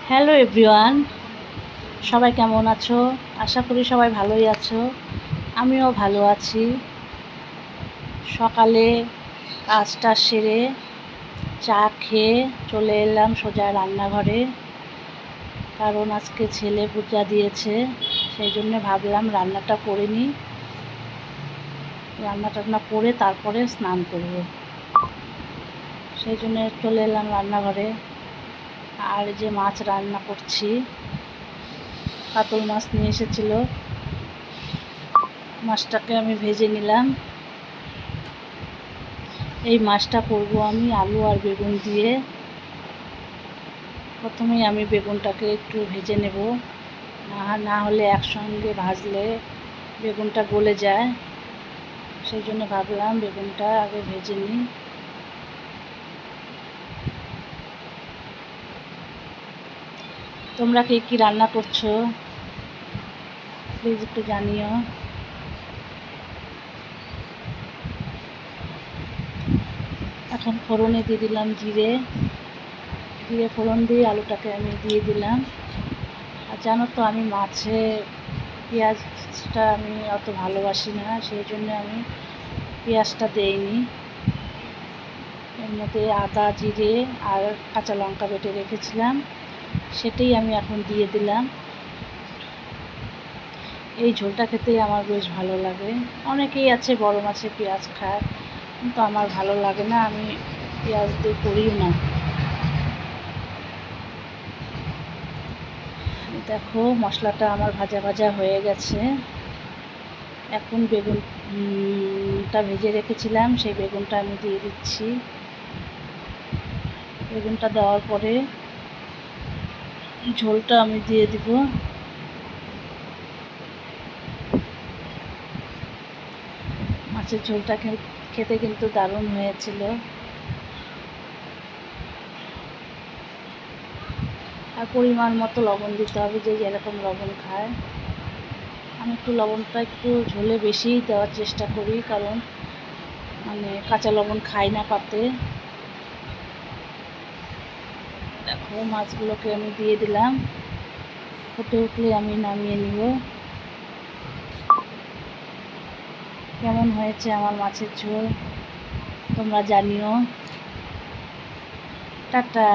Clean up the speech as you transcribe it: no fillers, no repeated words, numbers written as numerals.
Hello everyone, সবাই কেমন আছো? আশা করি সবাই ভালোই আছো। আমিও ভালো আছি। সকালে কাজটা সেরে চা খেয়ে চলে এলাম সোজা রান্নাঘরে, কারণ আজকে ছেলে পূজা দিয়েছে। সেই জন্য ভাবলাম রান্নাটা করে নিই, রান্না করে তারপরে স্নান করব। সেই জন্য চলে এলাম রান্নাঘরে। আর যে মাছ রান্না করছি, কাতল মাছ নিয়ে এসেছিল, মাছটাকে আমি ভেজে নিলাম। এই মাছটা করব আমি আলু আর বেগুন দিয়ে। প্রথমেই আমি বেগুনটাকে একটু ভেজে নেব, না হলে একসঙ্গে ভাজলে বেগুনটা গলে যায়। সেই জন্য ভাবলাম বেগুনটা আগে ভেজে নিই। তোমরা কে কী রান্না করছো প্লিজ একটু জানিও। এখন ফোড়নে দিয়ে দিলাম জিরে ফোড়ন দিয়ে আলুটাকে আমি দিয়ে দিলাম। আর জানো তো আমি মাছে পেঁয়াজটা আমি অত ভালোবাসি না, সেই জন্য আমি পেঁয়াজটা দেইনি। এর মধ্যে আদা, জিরে আর কাঁচা লঙ্কা বেটে রেখেছিলাম, সেটাই আমি এখন দিয়ে দিলাম। এই ঝোলটা খেতেই আমার বেশ ভালো লাগে। অনেকেই আছে বড় মাছে পেঁয়াজ খায়, কিন্তু আমার ভালো লাগে না, আমি পেঁয়াজ দিয়ে করিও না। দেখো মশলাটা আমার ভাজা ভাজা হয়ে গেছে। এখন বেগুনটা ভেজে রেখেছিলাম, সেই বেগুনটা আমি দিয়ে দিচ্ছি। বেগুনটা দেওয়ার পরে ঝোলটা আমি দিয়ে দিব। মাছের ঝোলটা খেতে কিন্তু দারুণ হয়েছিল। আর পরিমাণ মতো লবণ দিতে হবে, যে যেরকম লবণ খায়। আমি একটু লবণটা একটু ঝোলে বেশিই দেওয়ার চেষ্টা করি, কারণ কাঁচা লবণ খাই না পাতে। দেখো মাছগুলোকে আমি দিয়ে দিলাম, ফুটে উঠলে আমি নামিয়ে নিব। কেমন হয়েছে আমার মাছের ঝোল তোমরা জানিও। টাটা।